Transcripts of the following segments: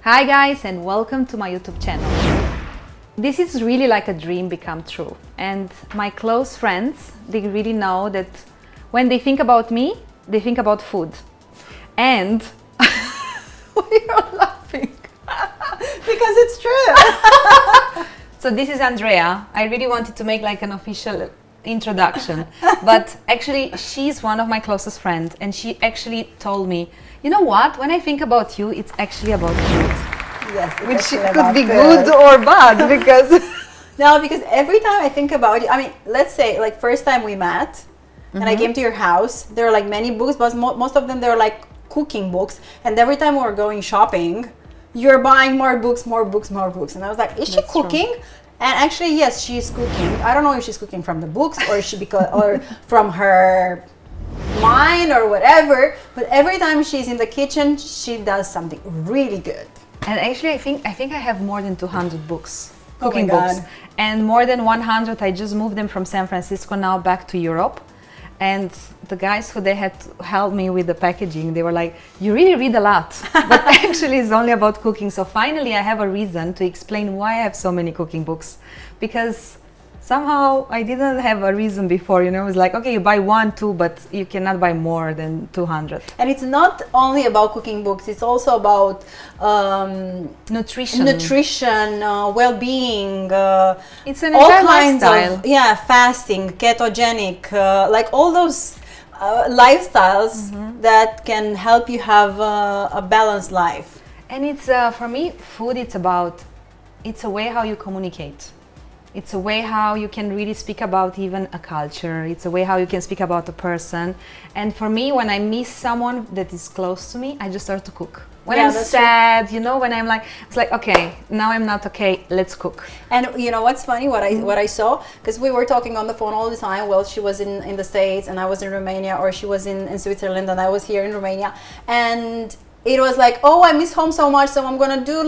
Hi guys, and welcome to my YouTube channel. This is really like a dream become true, and my close friends, they really know that when they think about me, they think about food. And why are you laughing? Because it's true. So this is Andrea. I really wanted to make like an official introduction, but actually she's one of my closest friends, and she actually told me, you know what, when I think about you, it's actually about food. Yes, which could be good or bad because no, because every time I think about you, I mean, let's say like first time we met and I came to your house, there were like many books, but most of them they were like cooking books, and every time we were going shopping, you're buying more books, and I was like, is she cooking? True. And actually, yes, she's cooking. I don't know if she's cooking from the books or or from her mind or whatever, but every time she's in the kitchen, she does something really good. And actually, I think I have more than 200 books, cooking books, and more than 100. I just moved them from San Francisco now back to Europe. And the guys who they had to help me with the packaging, they were like, you really read a lot, but actually it's only about cooking. So finally I have a reason to explain why I have so many cooking books, because somehow I didn't have a reason before, you know. It's like, okay, you buy 1, 2, but you cannot buy more than 200. And it's not only about cooking books, it's also about nutrition, well-being, it's an all entire kinds lifestyle. of fasting, ketogenic, like all those lifestyles that can help you have a balanced life. And it's for me, food, it's a way how you communicate. It's a way how you can really speak about even a culture. It's a way how you can speak about a person. And for me, when I miss someone that is close to me, I just start to cook. When I'm sad, you know, when I'm like, it's like, okay, now I'm not okay, let's cook. And you know what's funny, what I saw, because we were talking on the phone all the time. Well, she was in the States and I was in Romania, or she was in Switzerland and I was here in Romania. And it was like, oh, I miss home so much, so I'm gonna do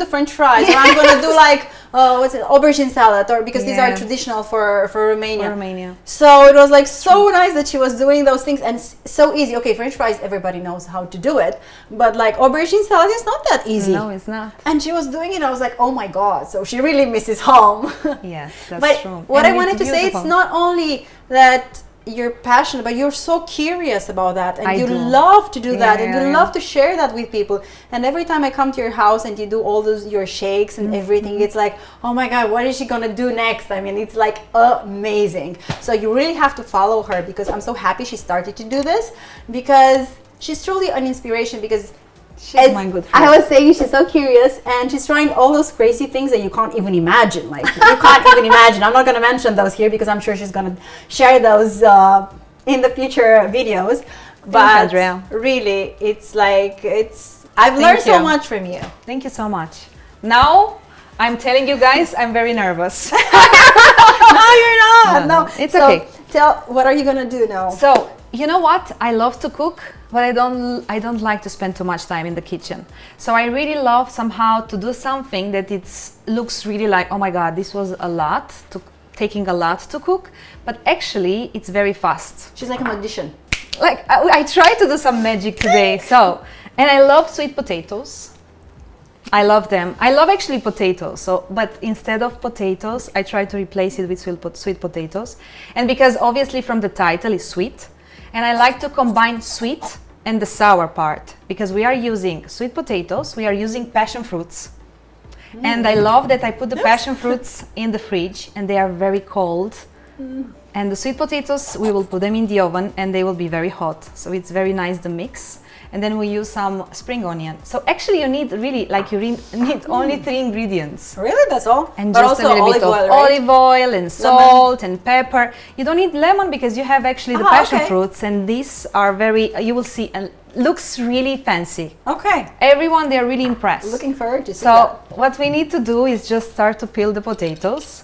French fries, or I'm gonna do like aubergine salad, or because these are traditional for Romania. So it was like so nice that she was doing those things, and so easy. Okay, French fries, everybody knows how to do it, but like aubergine salad is not that easy. No, it's not. And she was doing it. I was like, oh my god, so she really misses home. Yes, that's true. What I wanted to say, it's not only that you're passionate, but you're so curious about that, and you love to do that, and you love to share that with people. And every time I come to your house and you do all those your shakes and everything, it's like, oh my god, what is she gonna do next? I mean, it's like amazing. So you really have to follow her, because I'm so happy she started to do this, because she's truly an inspiration. Because she's my good friend. I was saying, she's so curious, and she's trying all those crazy things that you can't even imagine. Like, you can't even imagine. I'm not going to mention those here because I'm sure she's going to share those in the future videos. But Andrea, really, it's like, I've learned so much from you. Thank you so much. Now, I'm telling you guys, I'm very nervous. No, you're not. No, it's okay. What are you going to do now? So, you know what? I love to cook, but I don't like to spend too much time in the kitchen. So I really love somehow to do something that looks really like, oh my god, this was taking a lot to cook, but actually it's very fast. She's like a magician. Like I tried to do some magic today. And I love sweet potatoes. I love them. I love actually potatoes. But instead of potatoes, I try to replace it with sweet potatoes. And because obviously from the title is sweet, and I like to combine sweet and the sour part, because we are using sweet potatoes, we are using passion fruits. And I love that I put the passion fruits in the fridge and they are very cold. And the sweet potatoes, we will put them in the oven and they will be very hot. So it's very nice, the mix. And then we use some spring onion. So actually you need really, need only 3 ingredients. Really? That's all? And but just also a little bit of oil, right? olive oil and salt and pepper. You don't need lemon because you have actually the passion fruits, and these are very, you will see, looks really fancy. Okay. Everyone, they're really impressed. Looking forward to see that. So what we need to do is just start to peel the potatoes.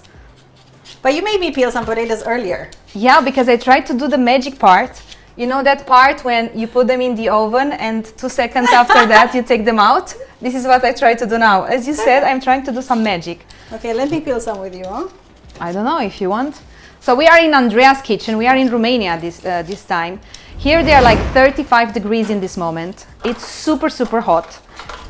But you made me peel some potatoes earlier. Yeah, because I tried to do the magic part. You know that part when you put them in the oven and 2 seconds after that you take them out? This is what I try to do now. As you said, I'm trying to do some magic. Okay, let me peel some with you, huh? I don't know if you want. So we are in Andrea's kitchen. We are in Romania this time. Here they are like 35 degrees in this moment. It's super, super hot.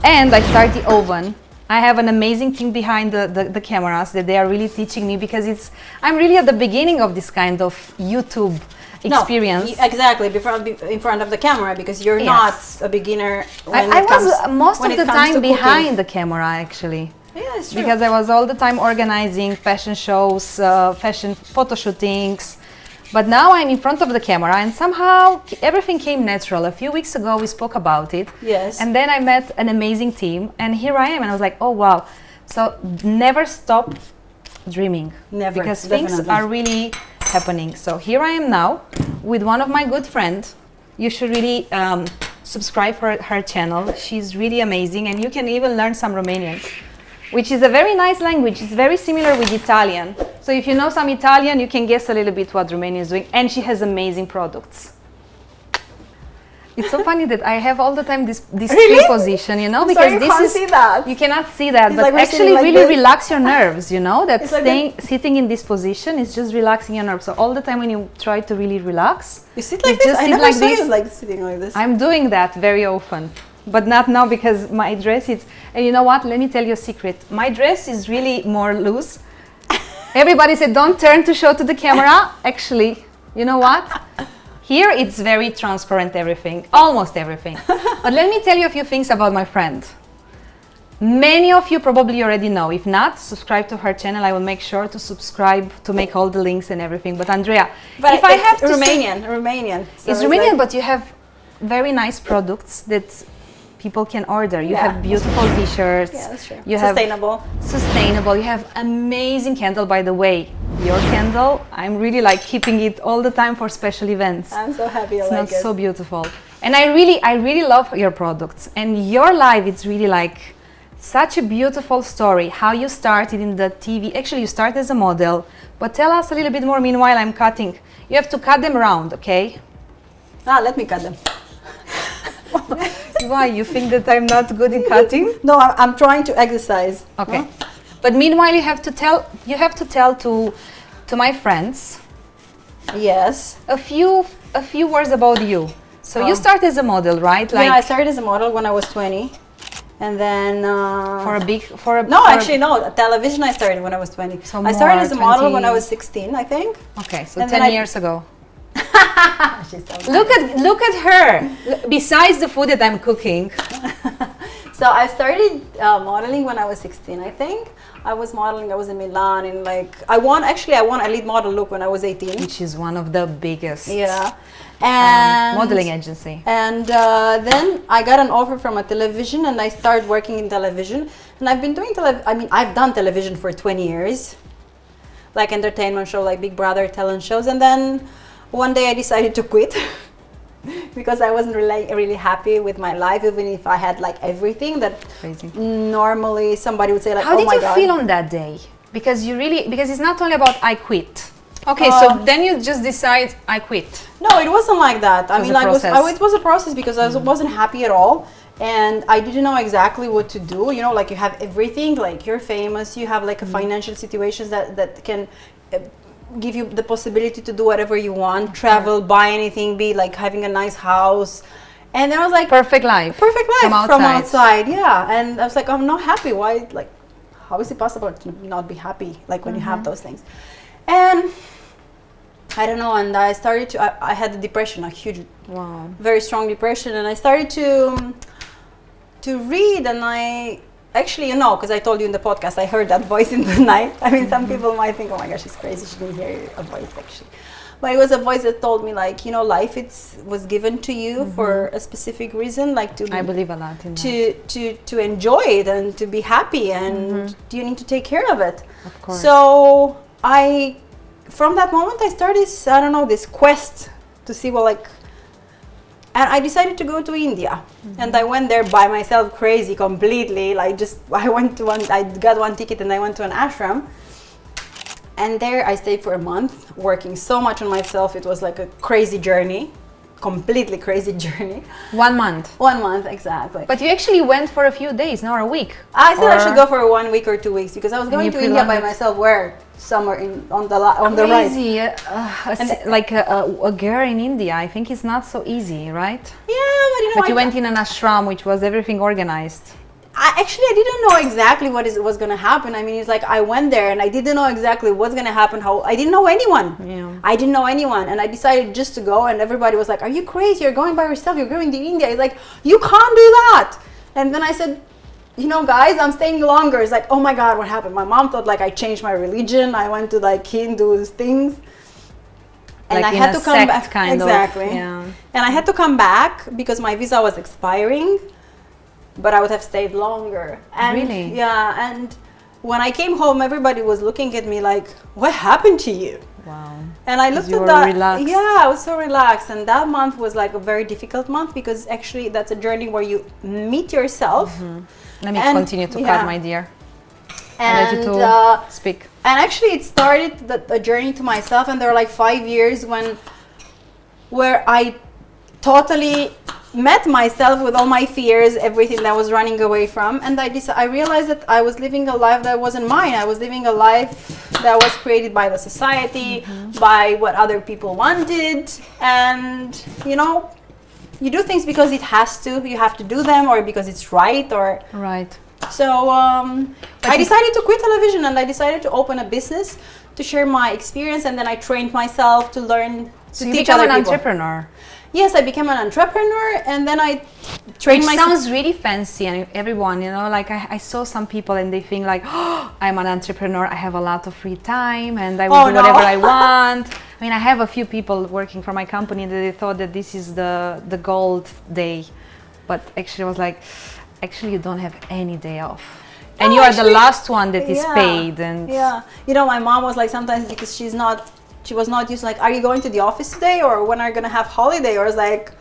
And I start the oven. I have an amazing team behind the cameras that they are really teaching me, because I'm really at the beginning of this kind of YouTube experience. No, exactly, in front of the camera, because you're not a beginner. I was most of the time behind the camera, actually. Yeah, it's true. Because I was all the time organizing fashion shows, fashion photo shootings. But now I'm in front of the camera, and somehow everything came natural. A few weeks ago we spoke about it. Yes. And then I met an amazing team, and here I am, and I was like, oh wow. So never stop dreaming. Never. Because things are really happening. So here I am now with one of my good friends. You should really subscribe for her channel. She's really amazing, and you can even learn some Romanian, which is a very nice language. It's very similar with Italian. So if you know some Italian, you can guess a little bit what Romania is doing. And she has amazing products. It's so funny that I have all the time this Really? position, you know, I'm because sorry, this you can't is see that. you cannot see that, It's but like we're actually sitting like really this. relax your nerves, you know, that It's like sitting in this position is just relaxing your nerves. So all the time when you try to really relax, You sit like you this? just I sit never like saw this. you like sitting like this. I'm doing that very often, but not now because my dress is, and you know what, let me tell you a secret. My dress is really more loose. Everybody said, don't turn to show to the camera. Actually, you know what? Here it's very transparent, everything, almost everything. But let me tell you a few things about my friend. Many of you probably already know. If not, subscribe to her channel. I will make sure to subscribe to make all the links and everything. But Andrea, But if I have to Romanian. So it's Romanian, but you have very nice products that people can order. You have beautiful t-shirts. Yeah, that's true. You sustainable. You have amazing candle, by the way. Your candle, I'm really like keeping it all the time for special events. I'm so happy I It's like not it. so beautiful. And I really love your products. And your life, it's really like such a beautiful story. How you started in the TV. Actually, you started as a model. But tell us a little bit more. Meanwhile, I'm cutting. You have to cut them round, okay? Let me cut them. Why? You think that I'm not good in cutting? No, I'm trying to exercise. Okay. Huh? But meanwhile, you have to tell to my friends Yes. a few words about you. So you started as a model, right? Like Yeah, I started as a model when I was 20. And then television I started when I was 20. So I started more, as a model 20. when I was 16, I think. Okay, so And then 10 years ago. She's so nice. Look at her. Besides the food that I'm cooking. So I started modeling when I was 16, I think. I was modeling, I was in Milan, and like I won a lead model look when I was 18. Which is one of the biggest modeling agency. And then I got an offer from a television, and I started working in television. And I've been doing I've done television for 20 years, like entertainment show, like Big Brother, talent shows. And then one day I decided to quit because I wasn't really happy with my life, even if I had like everything that normally somebody would say like, how did you God. feel on that day? Because it's not only about I quit. Okay, so then you just decide I quit. No, it wasn't like that. It was a process because I wasn't happy at all, and I didn't know exactly what to do. You know, like you have everything, like you're famous, you have like a financial situations that can give you the possibility to do whatever you want, travel, buy anything, be like having a nice house. And then I was like, perfect life from outside. Yeah. And I was like, I'm not happy. Why? Like, how is it possible to not be happy? Like when you have those things. And I don't know. And I started I had a depression, a huge, very strong depression. And I started to read, and actually, you know, because I told you in the podcast, I heard that voice in the night. I mean, some people might think, oh my gosh, she's crazy, she didn't hear a voice actually. But it was a voice that told me, like, you know, life was given to you for a specific reason, like I believe a lot in that. To enjoy it and to be happy, and you need to take care of it. Of course. So from that moment, I started, I don't know, this quest to see, well, like, and I decided to go to India, and I went there by myself, crazy, completely. Like I got one ticket and I went to an ashram, and there I stayed for a month, working so much on myself. It was like a crazy journey, completely crazy journey. 1 month. 1 month, exactly. But you actually went for a few days, not a week. I said I should go for 1 week or 2 weeks because I was going to India by myself. Where? Somewhere on the right. Crazy. Like a girl in India, I think it's not so easy, right? Yeah, but you know. But you went in an ashram, which was everything organized. I didn't know exactly what was going to happen. I mean, it's like I went there and I didn't know exactly what's going to happen. How I didn't know anyone. Yeah. I didn't know anyone, and I decided just to go. And everybody was like, "Are you crazy? You're going by yourself. You're going to India." It's like, you can't do that. And then I said, "You know, guys, I'm staying longer." It's like, oh my God, what happened? My mom thought like I changed my religion. I went to like Hindu things. And like I had to come back. Exactly. Yeah. And I had to come back because my visa was expiring, but I would have stayed longer. And really? Yeah. And when I came home, everybody was looking at me like, "What happened to you?" Wow. And I looked at that. Relaxed. Yeah, I was so relaxed. And that month was like a very difficult month because actually that's a journey where you meet yourself. Mm-hmm. Let me continue to cut, my dear. And let you to speak. And actually it started the journey to myself, and there were like 5 years where I totally met myself with all my fears, everything that I was running away from, and I realized that I was living a life that wasn't mine. I was living a life that was created by the society, by what other people wanted, and you know, you do things because you have to do them, or because it's right, or right. So I decided to quit television, and I decided to open a business to share my experience, and then I trained myself to learn to teach other people. Entrepreneur. Yes, I became an entrepreneur, and then I trained myself. It sounds really fancy, and everyone, you know, like I saw some people and they think like, oh, I'm an entrepreneur, I have a lot of free time and I will do whatever I want. I mean, I have a few people working for my company that they thought that this is the gold day, but actually I was like, actually you don't have any day off. And you are the last one that is paid. And yeah, you know, my mom was like, sometimes because she was not used, like, are you going to the office today, or when are you gonna have holiday? Or it's like,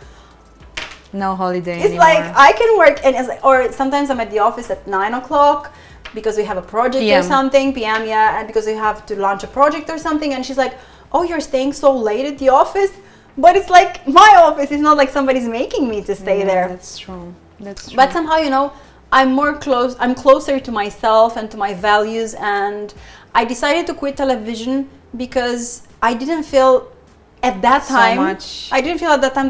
no holiday it's anymore. like I can work, and it's like, or sometimes I'm at the office at 9 o'clock because we have a project or something, PM, and because we have to launch a project or something, and she's like, oh, you're staying so late at the office, but it's like my office. It's not like somebody's making me to stay there. That's true. That's true. But somehow, you know, I'm closer to myself and to my values, and I decided to quit television because I didn't feel at that time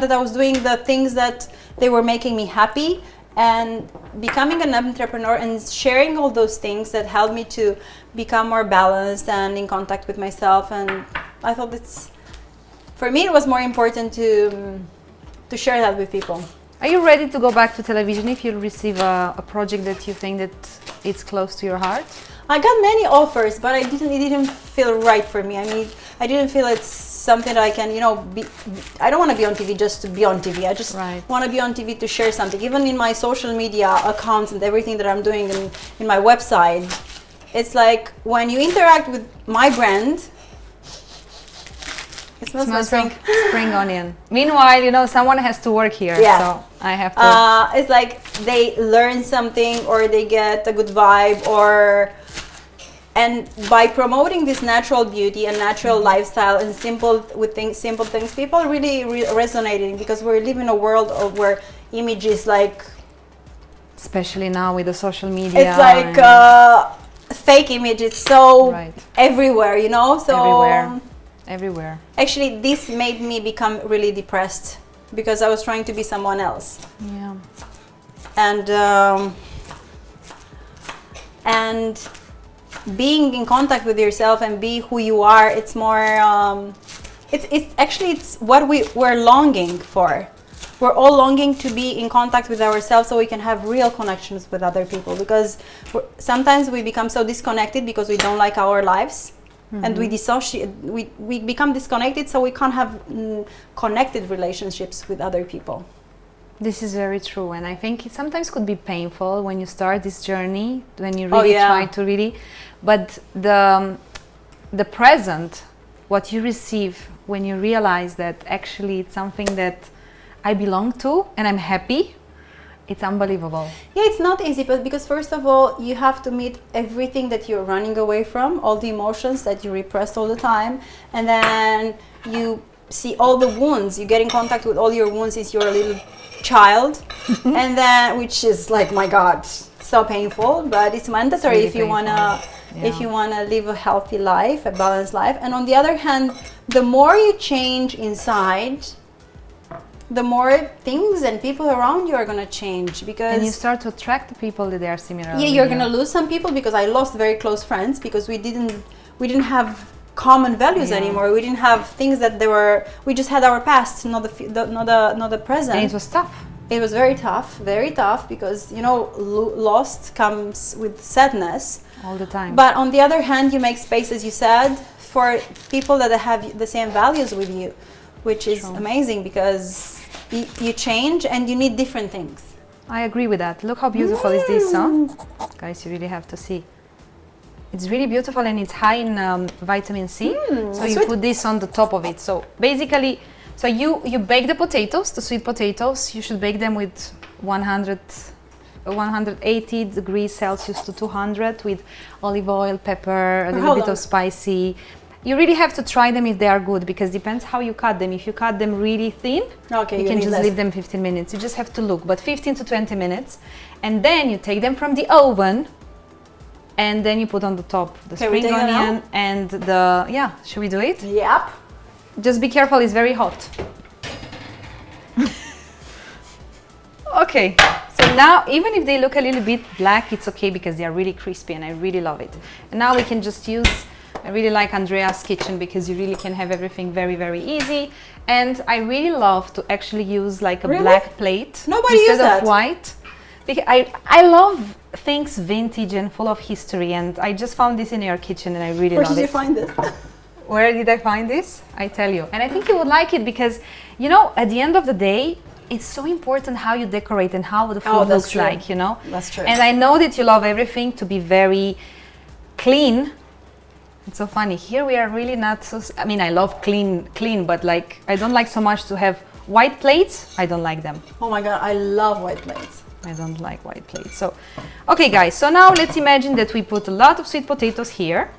that I was doing the things that they were making me happy, and becoming an entrepreneur and sharing all those things that helped me to become more balanced and in contact with myself. And I thought for me it was more important to share that with people. Are you ready to go back to television if you receive a project that you think that it's close to your heart? I got many offers, but it didn't feel right for me. I mean, I didn't feel it's something that I can, you know, I don't want to be on TV just to be on TV. I just want to be on TV to share something. Even in my social media accounts and everything that I'm doing in my website, it's like when you interact with my brand, it smells like spring onion. Meanwhile, you know, someone has to work here, so I have to. It's like they learn something, or they get a good vibe, and by promoting this natural beauty and natural lifestyle and simple things, people really resonating, because we live in a world where images, like, especially now with the social media, it's like fake images, so everywhere, you know, so everywhere. Actually, this made me become really depressed because I was trying to be someone else. Yeah. And being in contact with yourself and be who you are, it's more it's what we're longing for. We're all longing to be in contact with ourselves so we can have real connections with other people, because sometimes we become so disconnected because we don't like our lives. And we dissociate, we become disconnected, so we can't have connected relationships with other people. This is very true, and I think it sometimes could be painful when you start this journey, when you really try to really, but the present, what you receive when you realize that actually it's something that I belong to and I'm happy, it's unbelievable. Yeah, it's not easy, but because first of all, you have to meet everything that you're running away from, all the emotions that you repressed all the time, and then you see all the wounds. You get in contact with all your wounds since you're a little child, and then, which is like, my God, so painful, but it's mandatory if you wanna live a healthy life, a balanced life. And on the other hand, the more you change inside, the more things and people around you are gonna change, because And you start to attract the people that they are similar. yeah, you're gonna lose some people, because I lost very close friends because we didn't have common values anymore. We didn't have things that they were. We just had our past, not the present. And it was tough. It was very tough, because lost comes with sadness All the time. But on the other hand, you make space, as you said, for people that have the same values with you, which is amazing, because you change and you need different things. I agree with that. Look how beautiful is this, huh? Guys, you really have to see. It's really beautiful, and it's high in vitamin C. So you put this on the top of it. So basically, you bake the potatoes, the sweet potatoes. You should bake them with 180 degrees Celsius to 200 with olive oil, pepper, a little bit of spicy. You really have to try them if they are good, because depends how you cut them. If you cut them really thin, you can just leave them 15 minutes. You just have to look, but 15 to 20 minutes. And then you take them from the oven, and then you put on the top the spring onion and the, should we do it? Yep. Just be careful, it's very hot. Okay, so now even if they look a little bit black, it's okay, because they are really crispy and I really love it. And now we can just use, I really like Andrea's kitchen, because you really can have everything very, very easy. And I really love to actually use like a black plate instead of white. Because I love things vintage and full of history, and I just found this in your kitchen and I really love it. Where did you find this? Where did I find this? I tell you. And I think you would like it, because, at the end of the day, it's so important how you decorate and how the food looks like, That's true. And I know that you love everything to be very clean. It's so funny. Here we are really not so, I love clean, but like, I don't like so much to have white plates. I don't like them. Oh my God, I love white plates. I don't like white plates. So, okay guys, so now let's imagine that we put a lot of sweet potatoes here.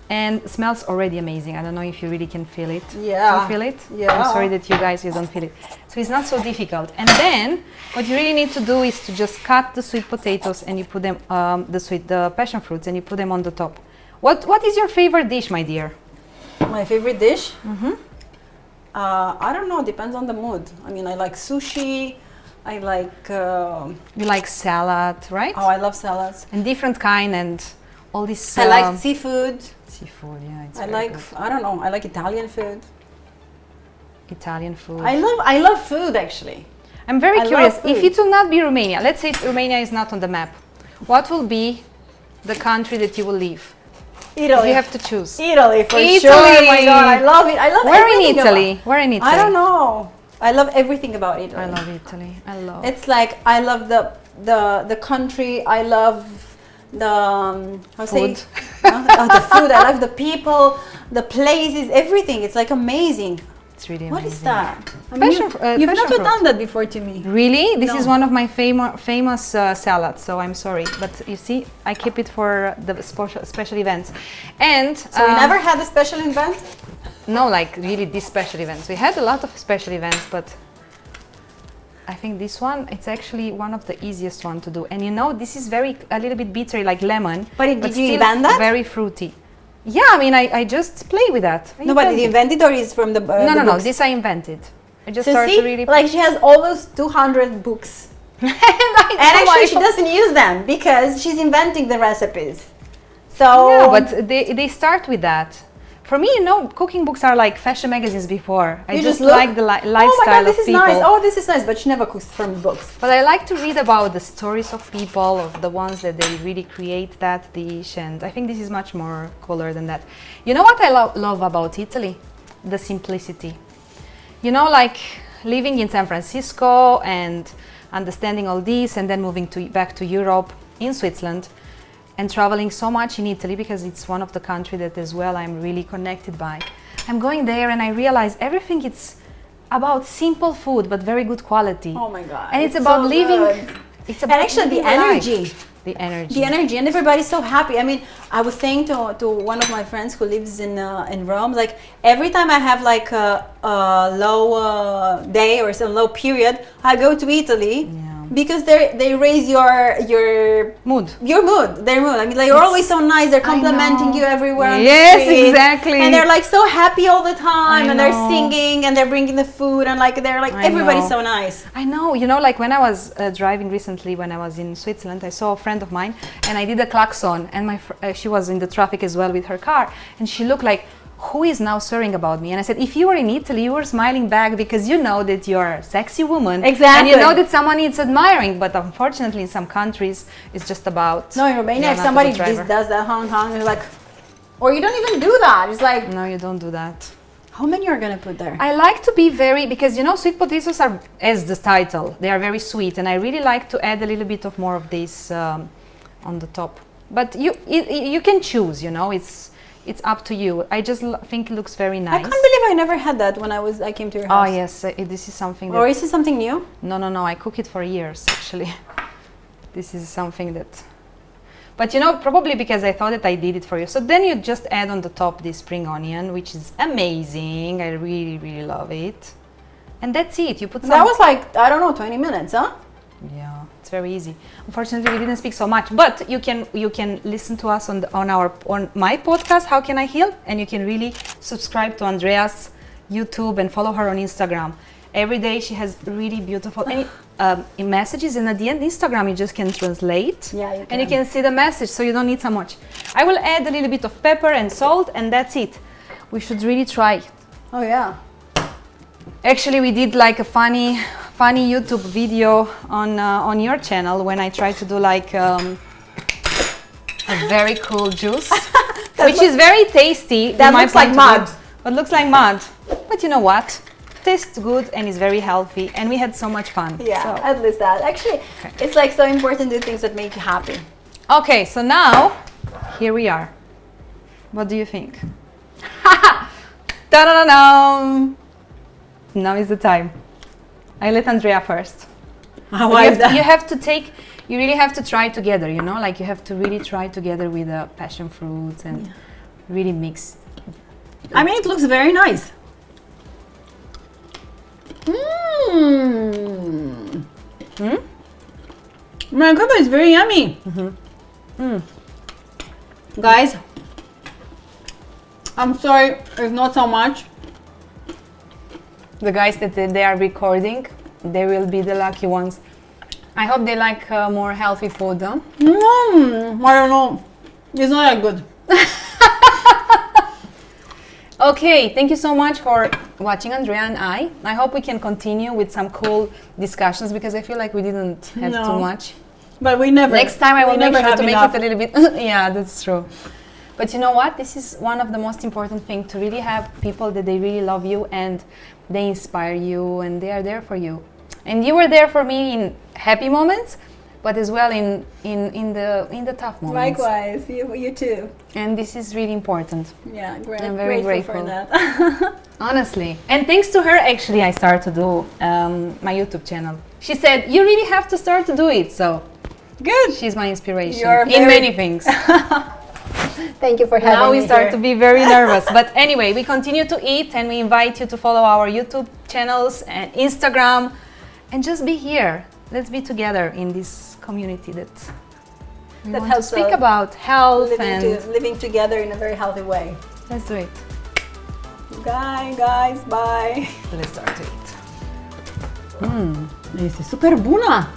And it smells already amazing. I don't know if you really can feel it. Yeah. Do you feel it? Yeah. I'm sorry that you don't feel it. So it's not so difficult. And then what you really need to do is to just cut the sweet potatoes, and you put them, the passion fruits, and you put them on the top. What is your favorite dish, my dear? My favorite dish? I don't know, depends on the mood. I like sushi. I like... You like salad, right? Oh, I love salads. And different kind, and all this... I like seafood. Seafood, yeah, it's I don't know, I like Italian food. Italian food. I love food, actually. I'm very curious, if it will not be Romania, let's say Romania is not on the map, what will be the country that you will leave? Italy. If you have to choose. Italy, for sure. Oh my God, I love it. I love Where in Italy? Where in Italy? I don't know. I love everything about Italy. I love Italy. It's like, I love the country. I love the food. The food. I love the people, the places, everything. It's like amazing. It's really amazing. What is that? You've never done that before to me. Really? This is one of my famous salads, so I'm sorry. But you see, I keep it for the special events. And so you never had a special event? No, like really these special events. We had a lot of special events, but I think this one, it's actually one of the easiest one to do. And this is a little bit bitter, like lemon. But did you invent that? Very fruity. Yeah, I just play with that. No, but did you invent it, or is from the No, this I invented. I just started to really... like she has almost 200 books. and actually she doesn't use them, because she's inventing the recipes. So... Yeah, but they start with that. For me, cooking books are like fashion magazines before. I just like the lifestyle oh my God, this of is people. Nice. Oh, this is nice, but she never cooks from books. But I like to read about the stories of people, of the ones that they really create that dish, and I think this is much more cooler than that. You know what I love about Italy? The simplicity. Like living in San Francisco and understanding all this, and then moving back to Europe, in Switzerland, and traveling so much in Italy, because it's one of the countries that as well I'm really connected by. I'm going there and I realize everything it's about simple food, but very good quality. Oh my God. And it's about so living. Good. It's about and actually the energy. Life. The energy. The energy, and everybody's so happy. I was saying to one of my friends who lives in Rome, like every time I have like a low day or some low period, I go to Italy. Yeah. because they raise your Mood. their mood. I mean, like, you're always so nice. They're complimenting you everywhere on the Yes, street. exactly. And they're like so happy all the time, I and they're know. singing, and they're bringing the food, and like they're like I everybody's know. so nice. I know, you know, like when I was driving recently, when I was in Switzerland, I saw a friend of mine and I did a klaxon, and she was in the traffic as well with her car, and she looked like, who is now swearing about me? And I said, if you were in Italy, you were smiling back because you know that you're a sexy woman. Exactly. And you know that someone is admiring, but unfortunately in some countries, it's just about... No, in Romania, you're if not a somebody good driver. does that hong, it's like, or you don't even do that. It's like, No, you don't do that. how many are gonna put there? I like to be very, because you know, sweet potatoes are, as the title, they are very sweet, and I really like to add a little bit of more of this on the top. But you can choose, you know, it's up to you. I just think it looks very nice. I can't believe I never had that when I came to your house. Oh yes, this is something that... Or is it something new? No, I cook it for years actually. This is something that... But you know, probably because I thought that I did it for you. So then you just add on the top this spring onion, which is amazing. I really, really love it. And that's it. You put some... That was like, I don't know, 20 minutes, huh? Yeah, it's very easy. Unfortunately, we didn't speak so much, but you can listen to us on my podcast, How Can I Heal, and you can really subscribe to Andrea's YouTube and follow her on Instagram. Every day she has really beautiful messages, and at the end, Instagram you just can translate, Yeah, you and you can. can see the message, so you don't need so much. I will add a little bit of pepper and salt, and that's it. We should really try it. Oh yeah. Actually, we did like a funny YouTube video on your channel when I tried to do like a very cool juice, which is very tasty. That looks like mud. But looks like mud. But you know what? Tastes good and is very healthy, and we had so much fun. Yeah, So. at least that. Actually, it's like so important to do things that make you happy. Okay, so now here we are. What do you think? Ta-da-da-dum! Now is the time. I let Andrea first. Why is that? You really have to try together, you know, like you have to really try together with the passion fruits and really mix. I mean, it looks very nice. My God, it's very yummy. Guys, I'm sorry, it's not so much. The guys that they are recording, they will be the lucky ones. I hope they like more healthy food, huh? I don't know. It's not that good. Okay, thank you so much for watching Andrea and I. I hope we can continue with some cool discussions because I feel like we didn't have too much. But we never. Next time I will make sure to make enough. it a little bit. Yeah, that's true. But you know what? This is one of the most important things, to really have people that they really love you and they inspire you and they are there for you. And you were there for me in happy moments, but as well in the tough moments. Likewise, you too. And this is really important. Yeah, great. I'm very grateful for grateful. that. Honestly. And thanks to her, actually, I started to do my YouTube channel. She said, you really have to start to do it. So Good. she's my inspiration You're in very- many things. Thank you for having Now me we start here. to be very nervous. But anyway, we continue to eat and we invite you to follow our YouTube channels and Instagram and just be here. Let's be together in this community that we That want to helps speak out. about health and living together in a very healthy way. let's do it. Guys, bye. Let's start to eat. Este super bună.